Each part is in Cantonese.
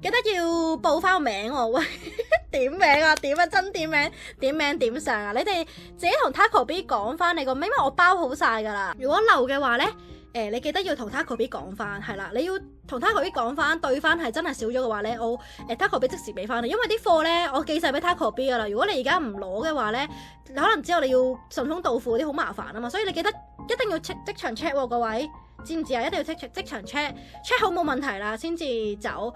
記得要報翻個名喎，喂，點名啊？點啊？真點名？點名點上啊？你哋自己同 Taco B 講翻你個名，因為我包好晒噶啦。如果漏嘅話呢，你記得要同 Taco B 講翻，係啦，你要同 Taco B 講翻，對翻係真係少咗嘅話呢，我Taco B 即時俾翻你，因為啲貨呢，我寄晒俾 Taco B 噶啦。如果你而家唔攞嘅話呢，可能之後你要順豐到付啲好麻煩啊嘛，所以你記得一定要即場 check 喎，各位。知唔知啊？一定要即場 check 好冇問題啦，先至走。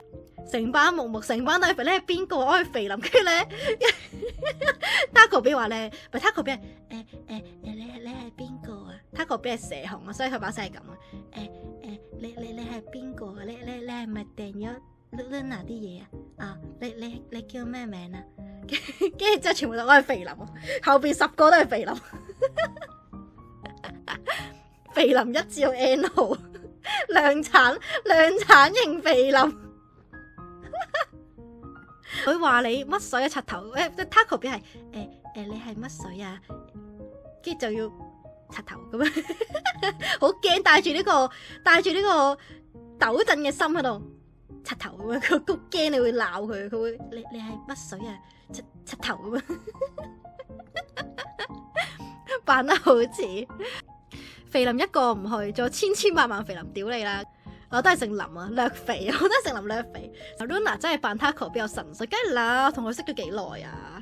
成班木木，成班都係肥，你係邊個？我係肥林，跟住咧，Taco B 話咧，唔係 Taco B 係你係邊個啊？Taco B 係蛇熊啊，所以佢把聲係咁啊。你係邊個啊？你係咪訂咗 Luna 啲嘢啊？啊，你叫咩名啊？跟住之後全部都我係肥林，後邊10個都係肥林。肥林1至到 N 號，量產型肥林。佢話你乜水啊？柒頭，Taco B 係你係乜水啊？跟住就要柒頭咁樣，好驚，帶住呢個抖震嘅心喺度柒頭咁樣，佢好驚你會鬧佢，佢會你係乜水啊？柒頭咁樣，扮得好似。肥林一個唔去，仲有千萬萬肥林屌你啦！我都係姓林啊，略肥，我都係姓林略肥。Luna 真係扮 Taco 比較神髓，梗係啦，我同佢識咗幾耐啊！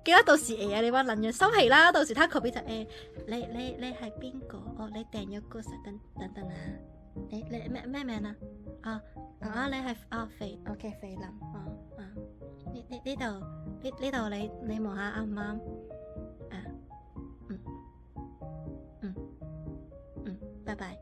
記得到時你班撚樣收皮啦，到時 Taco 比就你係邊個？哦，你訂咗個等等啊！你咩名啊？你係肥 OK 肥林呢度你望下啱唔啱？拜拜。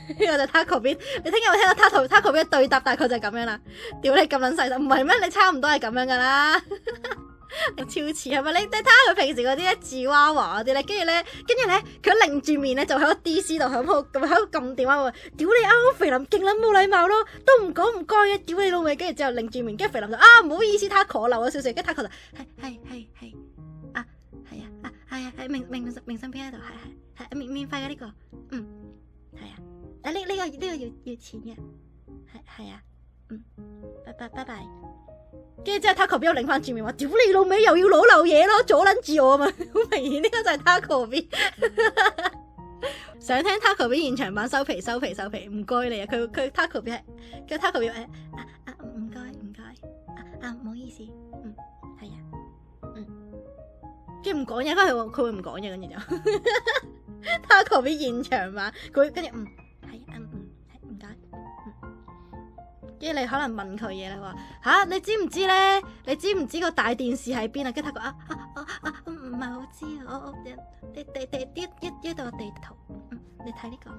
呢個就 Taco B， 你聽日會聽到 Taco B 嘅對答，大概就係咁樣啦。屌你咁撚細心，唔係咩？你差唔多係咁樣噶啦，超似係咪？你睇下佢平時嗰啲咧，字娃娃嗰啲咧，跟住咧，佢擰住面咧，就喺個 DC 度喺度撳電話喎。屌你啱，肥林勁撚冇禮貌咯，都唔講唔該嘅，屌你老味。跟住之後擰住面，跟住肥林就唔好意思，Taco漏咗少少，跟住 Taco 就係明信片喺度，係免費嘅呢個，係啊，呢個要錢嘅，係啊，拜拜。跟住之後 Taco B 又擰翻轉面話：屌你老味，又要攞漏嘢咯，阻撚住我啊嘛！好明顯呢個就係 Taco B。想聽 Taco B 現場版收皮，唔該你啊！佢 Taco B 係叫 Taco B 唔該，唔好意思，係啊，跟住唔講嘢，翻去佢會唔講嘢，跟住就 Taco B 現場版，佢跟住係唔該，跟住你可能問佢嘢啦，話你知唔知咧？你知唔知個大電視喺邊啊？跟住 Taco 唔係好知啊，我呢度地圖，你睇呢個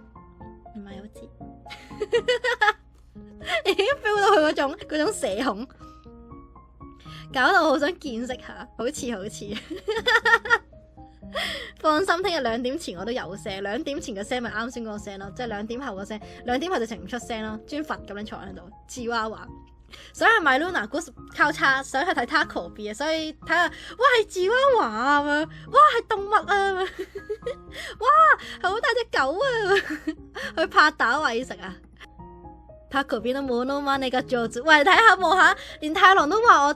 唔係好知，已經 feel 到佢嗰種社恐。搞到我好想見識下，好似放心，聽日2點前我都有聲，2點前嘅聲咪啱先嗰個聲咯，即係2點後個聲，2點後就成唔出聲咯，專佛咁樣坐喺度，芝娃娃。想去買 Luna 交叉，想去睇 Taco B 啊，所以睇下，哇係芝娃娃啊，哇係動物啊，哇係好大隻狗啊，去拍打餵食啊。Taco B 都冇咯嘛，你個做喂睇下望下，連太郎都話我。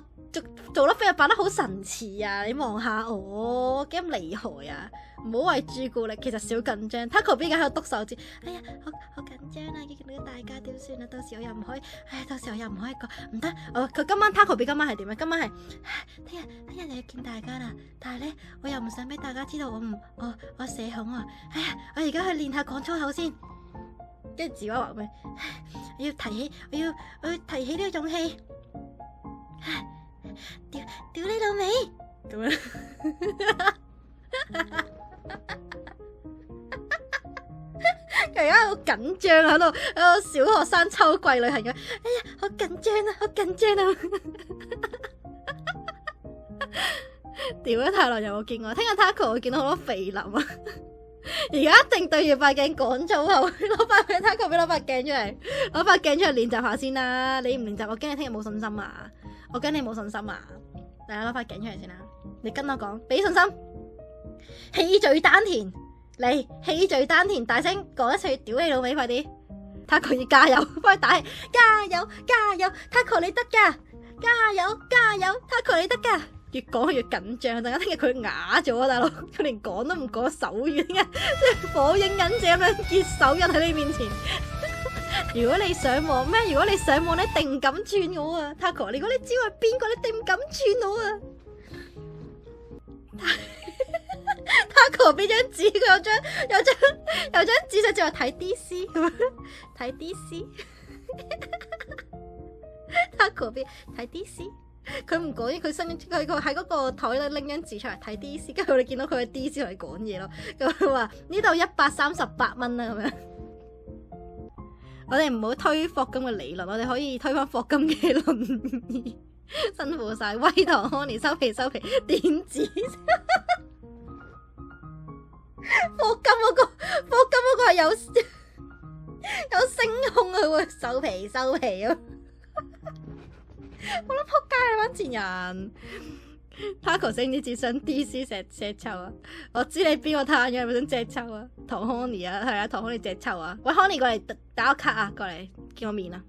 做粒飛扮得好神似啊！你望下我，幾咁厲害啊！唔好為朱古力，其實少緊張。Taco B 喺度篤手指，哎呀，好緊張啊！見到大家點算啊？到時我又唔可以，到時我又唔可以講，唔得。佢今晚 Taco B 今晚係點啊？今晚係聽日就要見大家啦。但係咧，我又唔想俾大家知道我社恐啊！哎呀，我而家去練下講粗口先。跟住自話話咩？我要提起呢個勇氣。屌你老味咁樣，佢而家好緊張喺度，小學生秋季旅行咁。哎呀，好緊張啊！屌啊！太耐有冇見過？聽日 Taco 會見到好多肥林啊！而家一定對住塊鏡講粗口，攞塊 Taco 俾攞塊鏡出嚟練習下先啦。你唔練習，我驚你聽日冇信心啊！我驚你冇信心啊！大家攞塊鏡出嚟先啦，你跟我講，俾信心，氣聚丹田嚟，氣聚丹田，大聲講一次，屌你老味，快啲 Taco 要加油，幫佢打氣，加油加油 Taco 你得㗎，加油加油 Taco 你得㗎。越講越緊張，大家聽日佢啞咗啊，大佬，佢連講都唔講手語，點解即係火影忍者咁樣結手印喺你面前？如果你上網咩？如果你上網，你一定唔敢串我啊 ，Taco！如果你知我係邊個，你一定唔敢串我啊。Taco 俾張紙，佢有張紙寫住話睇 DC 咁樣，睇 DC。Taco 俾睇 DC， 佢唔講嘢，佢喺嗰個台咧拎張紙出嚟睇 DC， 跟住我哋見到佢喺 DC 同你講嘢咯。咁佢話呢度138蚊啦咁樣。我哋唔好推霍金嘅理論，我哋可以推翻霍金嘅論議。辛苦晒，威唐 Honey 收皮，點止？霍金嗰個係有聲控啊，會收皮啊！我諗仆街啊，班前人。Taco 星啲只想 DC 隻抽啊！我知你邊個攤嘅，係咪想隻抽啊？唐 Honey 啊，係啊，唐 Honey 隻抽啊！喂 Honey 過嚟打個卡啊，過嚟見我面啊！